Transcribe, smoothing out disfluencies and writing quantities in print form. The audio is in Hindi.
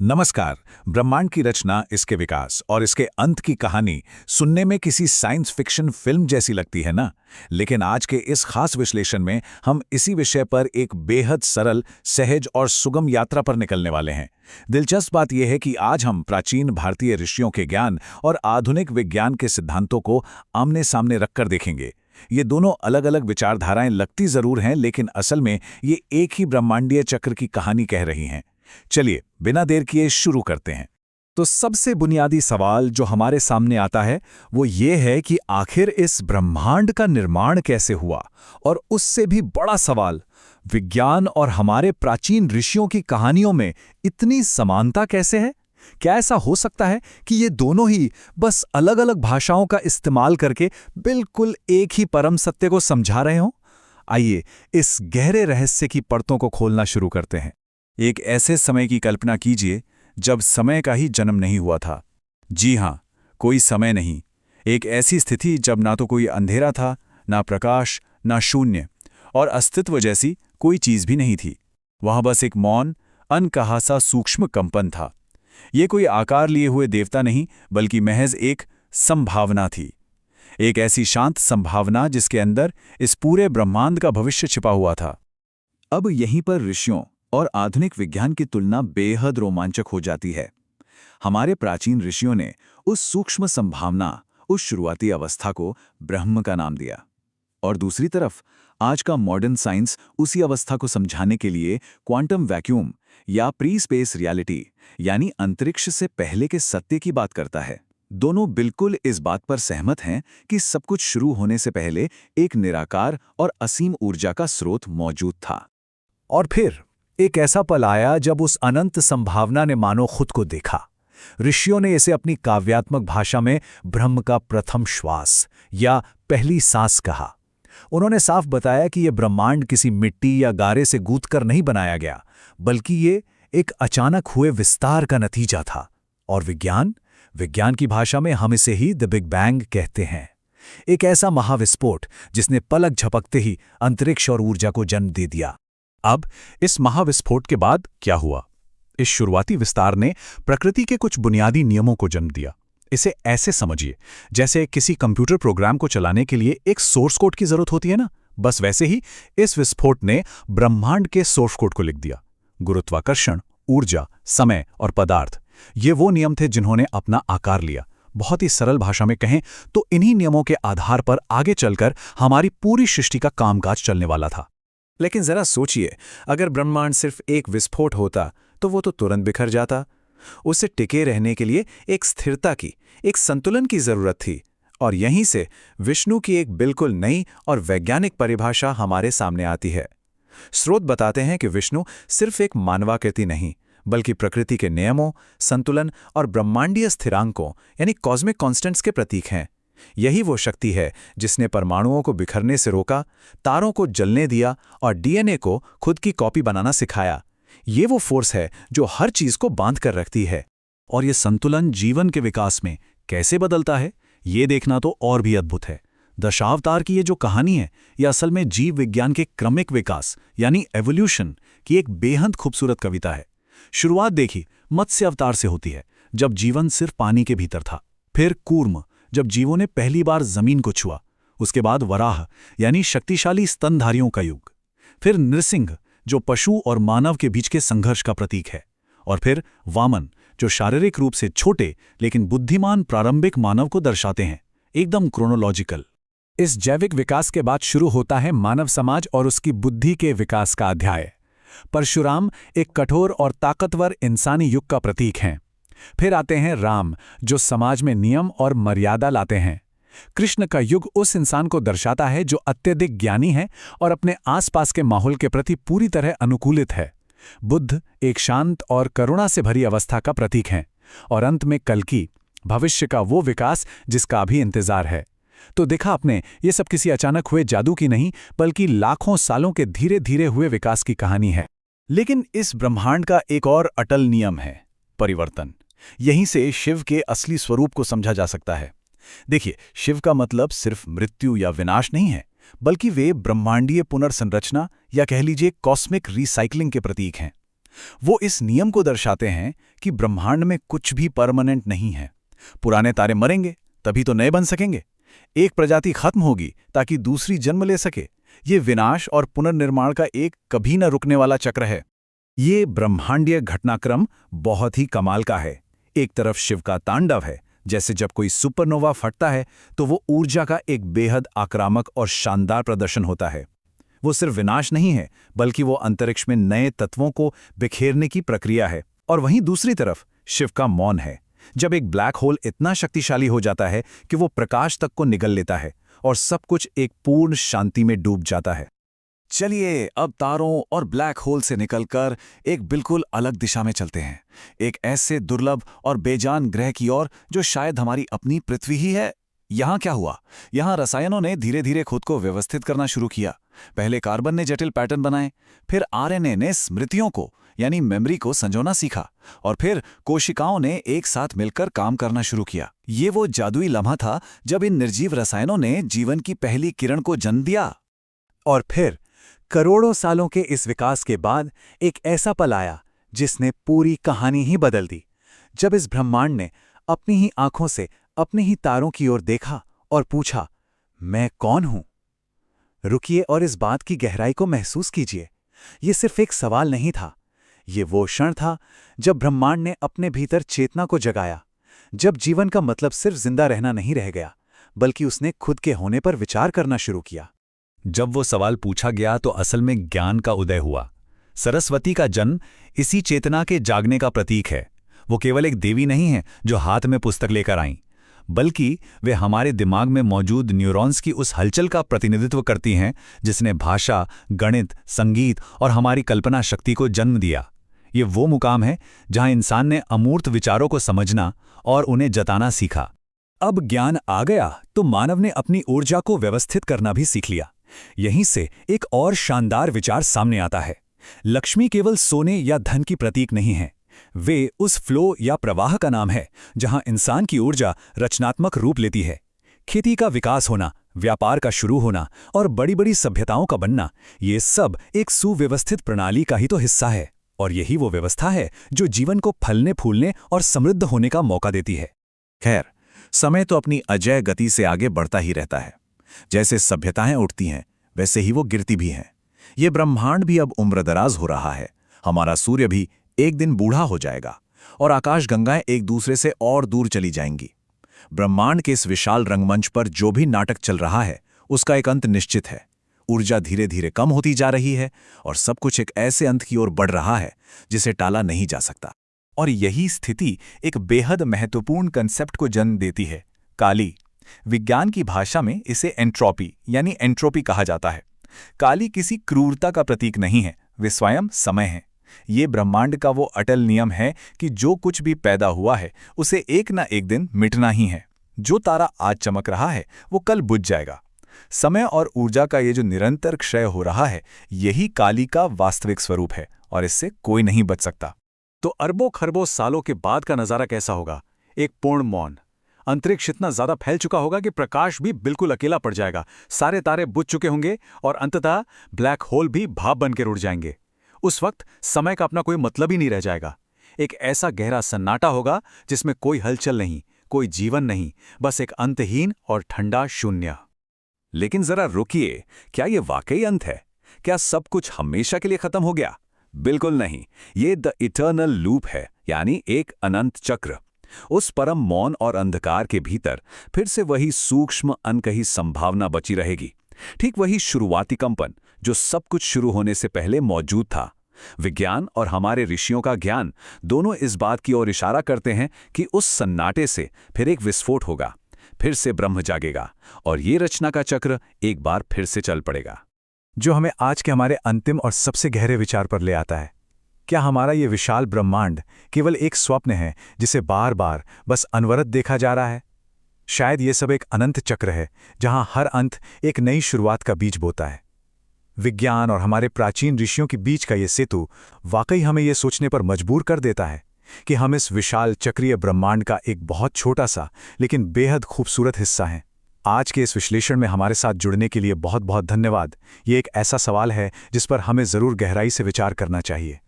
नमस्कार। ब्रह्मांड की रचना, इसके विकास और इसके अंत की कहानी सुनने में किसी साइंस फिक्शन फिल्म जैसी लगती है ना। लेकिन आज के इस खास विश्लेषण में हम इसी विषय पर एक बेहद सरल, सहज और सुगम यात्रा पर निकलने वाले हैं। दिलचस्प बात यह है कि आज हम प्राचीन भारतीय ऋषियों के ज्ञान और आधुनिक विज्ञान के सिद्धांतों को आमने सामने रखकर देखेंगे। ये दोनों अलग अलग विचारधाराएं लगती जरूर हैं, लेकिन असल में ये एक ही ब्रह्मांडीय चक्र की कहानी कह रही हैं। चलिए बिना देर किए शुरू करते हैं। तो सबसे बुनियादी सवाल जो हमारे सामने आता है वो ये है कि आखिर इस ब्रह्मांड का निर्माण कैसे हुआ। और उससे भी बड़ा सवाल, विज्ञान और हमारे प्राचीन ऋषियों की कहानियों में इतनी समानता कैसे है। क्या ऐसा हो सकता है कि ये दोनों ही बस अलग अलग भाषाओं का इस्तेमाल करके बिल्कुल एक ही परम सत्य को समझा रहे हों। आइए इस गहरे रहस्य की परतों को खोलना शुरू करते हैं। एक ऐसे समय की कल्पना कीजिए जब समय का ही जन्म नहीं हुआ था। जी हां, कोई समय नहीं। एक ऐसी स्थिति जब ना तो कोई अंधेरा था, ना प्रकाश, ना शून्य, और अस्तित्व जैसी कोई चीज भी नहीं थी। वहां बस एक मौन, अनकहा सा सूक्ष्म कंपन था। ये कोई आकार लिए हुए देवता नहीं, बल्कि महज एक संभावना थी। एक ऐसी शांत संभावना जिसके अंदर इस पूरे ब्रह्मांड का भविष्य छिपा हुआ था। अब यहीं पर ऋषियों और आधुनिक विज्ञान की तुलना बेहद रोमांचक हो जाती है। हमारे प्राचीन ऋषियों ने उस सूक्ष्म संभावना, उस शुरुआती अवस्था को ब्रह्म का नाम दिया। और दूसरी तरफ आज का मॉडर्न साइंस उसी अवस्था को समझाने के लिए क्वांटम वैक्यूम या प्री स्पेस रियलिटी यानी अंतरिक्ष से पहले के सत्य की बात करता है। दोनों बिल्कुल इस बात पर सहमत हैं कि सब कुछ शुरू होने से पहले एक निराकार और असीम ऊर्जा का स्रोत मौजूद था। और फिर एक ऐसा पल आया जब उस अनंत संभावना ने मानो खुद को देखा। ऋषियों ने इसे अपनी काव्यात्मक भाषा में ब्रह्म का प्रथम श्वास या पहली सांस कहा। उन्होंने साफ बताया कि यह ब्रह्मांड किसी मिट्टी या गारे से गूंथकर नहीं बनाया गया, बल्कि ये एक अचानक हुए विस्तार का नतीजा था। और विज्ञान की भाषा में हम इसे ही द बिग बैंग कहते हैं। एक ऐसा महाविस्फोट जिसने पलक झपकते ही अंतरिक्ष और ऊर्जा को जन्म दे दिया। अब इस महाविस्फोट के बाद क्या हुआ? इस शुरुआती विस्तार ने प्रकृति के कुछ बुनियादी नियमों को जन्म दिया। इसे ऐसे समझिए जैसे किसी कंप्यूटर प्रोग्राम को चलाने के लिए एक सोर्स कोड की जरूरत होती है ना, बस वैसे ही इस विस्फोट ने ब्रह्मांड के सोर्स कोड को लिख दिया। गुरुत्वाकर्षण, ऊर्जा, समय और पदार्थ, ये वो नियम थे जिन्होंने अपना आकार लिया। बहुत ही सरल भाषा में कहें तो इन्हीं नियमों के आधार पर आगे चलकर हमारी पूरी सृष्टि का कामकाज चलने वाला था। लेकिन जरा सोचिए, अगर ब्रह्मांड सिर्फ एक विस्फोट होता तो वो तो तुरंत बिखर जाता। उसे टिके रहने के लिए एक स्थिरता की, एक संतुलन की जरूरत थी। और यहीं से विष्णु की एक बिल्कुल नई और वैज्ञानिक परिभाषा हमारे सामने आती है। स्रोत बताते हैं कि विष्णु सिर्फ एक मानवाकृति नहीं, बल्कि प्रकृति के नियमों, संतुलन और ब्रह्मांडीय स्थिरांकों यानी कॉस्मिक कॉन्स्टेंट्स के प्रतीक हैं। यही वो शक्ति है जिसने परमाणुओं को बिखरने से रोका, तारों को जलने दिया और डीएनए को खुद की कॉपी बनाना सिखाया। ये वो फोर्स है जो हर चीज को बांध कर रखती है। और ये संतुलन जीवन के विकास में कैसे बदलता है, ये देखना तो और भी अद्भुत है। दशावतार की ये जो कहानी है, ये असल में जीव विज्ञान के क्रमिक विकास यानी एवोल्यूशन की एक बेहद खूबसूरत कविता है। शुरुआत देखी मत्स्य अवतार से होती है, जब जीवन सिर्फ पानी के भीतर था। फिर कूर्म, जब जीवों ने पहली बार जमीन को छुआ। उसके बाद वराह यानी शक्तिशाली स्तनधारियों का युग। फिर नृसिंह, जो पशु और मानव के बीच के संघर्ष का प्रतीक है। और फिर वामन, जो शारीरिक रूप से छोटे लेकिन बुद्धिमान प्रारंभिक मानव को दर्शाते हैं, एकदम क्रोनोलॉजिकल। इस जैविक विकास के बाद शुरू होता है मानव समाज और उसकी बुद्धि के विकास का अध्याय। परशुराम एक कठोर और ताकतवर इंसानी युग का प्रतीक हैं। फिर आते हैं राम, जो समाज में नियम और मर्यादा लाते हैं। कृष्ण का युग उस इंसान को दर्शाता है जो अत्यधिक ज्ञानी है और अपने आसपास के माहौल के प्रति पूरी तरह अनुकूलित है। बुद्ध एक शांत और करुणा से भरी अवस्था का प्रतीक हैं। और अंत में कल्कि, भविष्य का वो विकास जिसका अभी इंतजार है। तो देखा आपने, ये सब किसी अचानक हुए जादू की नहीं, बल्कि लाखों सालों के धीरे धीरे हुए विकास की कहानी है। लेकिन इस ब्रह्मांड का एक और अटल नियम है, परिवर्तन। यहीं से शिव के असली स्वरूप को समझा जा सकता है। देखिए, शिव का मतलब सिर्फ मृत्यु या विनाश नहीं है, बल्कि वे ब्रह्मांडीय पुनर्संरचना या कह लीजिए कॉस्मिक रिसाइकलिंग के प्रतीक हैं। वो इस नियम को दर्शाते हैं कि ब्रह्मांड में कुछ भी परमानेंट नहीं है। पुराने तारे मरेंगे तभी तो नए बन सकेंगे। एक प्रजाति खत्म होगी ताकि दूसरी जन्म ले सके। ये विनाश और पुनर्निर्माण का एक कभी न रुकने वाला चक्र है। ये ब्रह्मांडीय घटनाक्रम बहुत ही कमाल का है। एक तरफ शिव का तांडव है, जैसे जब कोई सुपरनोवा फटता है तो वो ऊर्जा का एक बेहद आक्रामक और शानदार प्रदर्शन होता है। वो सिर्फ विनाश नहीं है, बल्कि वो अंतरिक्ष में नए तत्वों को बिखेरने की प्रक्रिया है। और वहीं दूसरी तरफ शिव का मौन है, जब एक ब्लैक होल इतना शक्तिशाली हो जाता है कि वो प्रकाश तक को निगल लेता है और सब कुछ एक पूर्ण शांति में डूब जाता है। चलिए अब तारों और ब्लैक होल से निकलकर एक बिल्कुल अलग दिशा में चलते हैं, एक ऐसे दुर्लभ और बेजान ग्रह की ओर जो शायद हमारी अपनी पृथ्वी ही है। यहाँ क्या हुआ? यहाँ रसायनों ने धीरे धीरे खुद को व्यवस्थित करना शुरू किया। पहले कार्बन ने जटिल पैटर्न बनाए, फिर आरएनए ने स्मृतियों को यानी मेमोरी को संजोना सीखा, और फिर कोशिकाओं ने एक साथ मिलकर काम करना शुरू किया। ये वो जादुई लम्हा था जब इन निर्जीव रसायनों ने जीवन की पहली किरण को जन्म दिया। और फिर करोड़ों सालों के इस विकास के बाद एक ऐसा पल आया जिसने पूरी कहानी ही बदल दी, जब इस ब्रह्मांड ने अपनी ही आंखों से अपने ही तारों की ओर देखा और पूछा, मैं कौन हूं? रुकिए और इस बात की गहराई को महसूस कीजिए। ये सिर्फ एक सवाल नहीं था, ये वो क्षण था जब ब्रह्मांड ने अपने भीतर चेतना को जगाया, जब जीवन का मतलब सिर्फ जिंदा रहना नहीं रह गया, बल्कि उसने खुद के होने पर विचार करना शुरू किया। जब वो सवाल पूछा गया तो असल में ज्ञान का उदय हुआ। सरस्वती का जन्म इसी चेतना के जागने का प्रतीक है। वो केवल एक देवी नहीं है जो हाथ में पुस्तक लेकर आईं, बल्कि वे हमारे दिमाग में मौजूद न्यूरॉन्स की उस हलचल का प्रतिनिधित्व करती हैं जिसने भाषा, गणित, संगीत और हमारी कल्पना शक्ति को जन्म दिया। ये वो मुकाम है जहां इंसान ने अमूर्त विचारों को समझना और उन्हें जताना सीखा। अब ज्ञान आ गया तो मानव ने अपनी ऊर्जा को व्यवस्थित करना भी सीख लिया। यहीं से एक और शानदार विचार सामने आता है। लक्ष्मी केवल सोने या धन की प्रतीक नहीं है, वे उस फ्लो या प्रवाह का नाम है जहां इंसान की ऊर्जा रचनात्मक रूप लेती है। खेती का विकास होना, व्यापार का शुरू होना और बड़ी बड़ी सभ्यताओं का बनना, ये सब एक सुव्यवस्थित प्रणाली का ही तो हिस्सा है। और यही वो व्यवस्था है जो जीवन को फलने फूलने और समृद्ध होने का मौका देती है। खैर, समय तो अपनी अजेय गति से आगे बढ़ता ही रहता है। जैसे सभ्यताएं उठती हैं, वैसे ही वो गिरती भी हैं। ये ब्रह्मांड भी अब उम्रदराज हो रहा है। हमारा सूर्य भी एक दिन बूढ़ा हो जाएगा और आकाशगंगाएं एक दूसरे से और दूर चली जाएंगी। ब्रह्मांड के इस विशाल रंगमंच पर जो भी नाटक चल रहा है, उसका एक अंत निश्चित है। ऊर्जा धीरे धीरे कम होती जा रही है और सब कुछ एक ऐसे अंत की ओर बढ़ रहा है जिसे टाला नहीं जा सकता। और यही स्थिति एक बेहद महत्वपूर्ण कंसेप्ट को जन्म देती है, काली। विज्ञान की भाषा में इसे एंट्रोपी यानी एंट्रोपी कहा जाता है। काली किसी क्रूरता का प्रतीक नहीं है, वे स्वयं समय है। ये ब्रह्मांड का वो अटल नियम है कि जो कुछ भी पैदा हुआ है उसे एक ना एक दिन मिटना ही है। जो तारा आज चमक रहा है वो कल बुझ जाएगा। समय और ऊर्जा का ये जो निरंतर क्षय हो रहा है, यही काली का वास्तविक स्वरूप है और इससे कोई नहीं बच सकता। तो अरबों खरबों सालों के बाद का नजारा कैसा होगा? एक पूर्ण मौन। अंतरिक्ष इतना ज्यादा फैल चुका होगा कि प्रकाश भी बिल्कुल अकेला पड़ जाएगा। सारे तारे बुझ चुके होंगे और अंततः ब्लैक होल भी भाप बन के रुड़ जाएंगे। उस वक्त समय का अपना कोई मतलब ही नहीं रह जाएगा। एक ऐसा गहरा सन्नाटा होगा जिसमें कोई हलचल नहीं, कोई जीवन नहीं, बस एक अंतहीन और ठंडा शून्य। लेकिन जरा रुकिए, क्या ये वाकई अंत है? क्या सब कुछ हमेशा के लिए खत्म हो गया? बिल्कुल नहीं। ये द इटर्नल लूप है, यानी एक अनंत चक्र। उस परम मौन और अंधकार के भीतर फिर से वही सूक्ष्म अनकही संभावना बची रहेगी। ठीक वही शुरुआती कंपन जो सब कुछ शुरू होने से पहले मौजूद था। विज्ञान और हमारे ऋषियों का ज्ञान दोनों इस बात की ओर इशारा करते हैं कि उस सन्नाटे से फिर एक विस्फोट होगा, फिर से ब्रह्म जागेगा और ये रचना का चक्र एक बार फिर से चल पड़ेगा। जो हमें आज के हमारे अंतिम और सबसे गहरे विचार पर ले आता है। क्या हमारा ये विशाल ब्रह्मांड केवल एक स्वप्न है जिसे बार बार बस अनवरत देखा जा रहा है? शायद ये सब एक अनंत चक्र है जहां हर अंत एक नई शुरुआत का बीज बोता है। विज्ञान और हमारे प्राचीन ऋषियों के बीच का ये सेतु वाकई हमें ये सोचने पर मजबूर कर देता है कि हम इस विशाल चक्रीय ब्रह्मांड का एक बहुत छोटा सा लेकिन बेहद खूबसूरत हिस्सा हैं। आज के इस विश्लेषण में हमारे साथ जुड़ने के लिए बहुत बहुत धन्यवाद। ये एक ऐसा सवाल है जिस पर हमें ज़रूर गहराई से विचार करना चाहिए।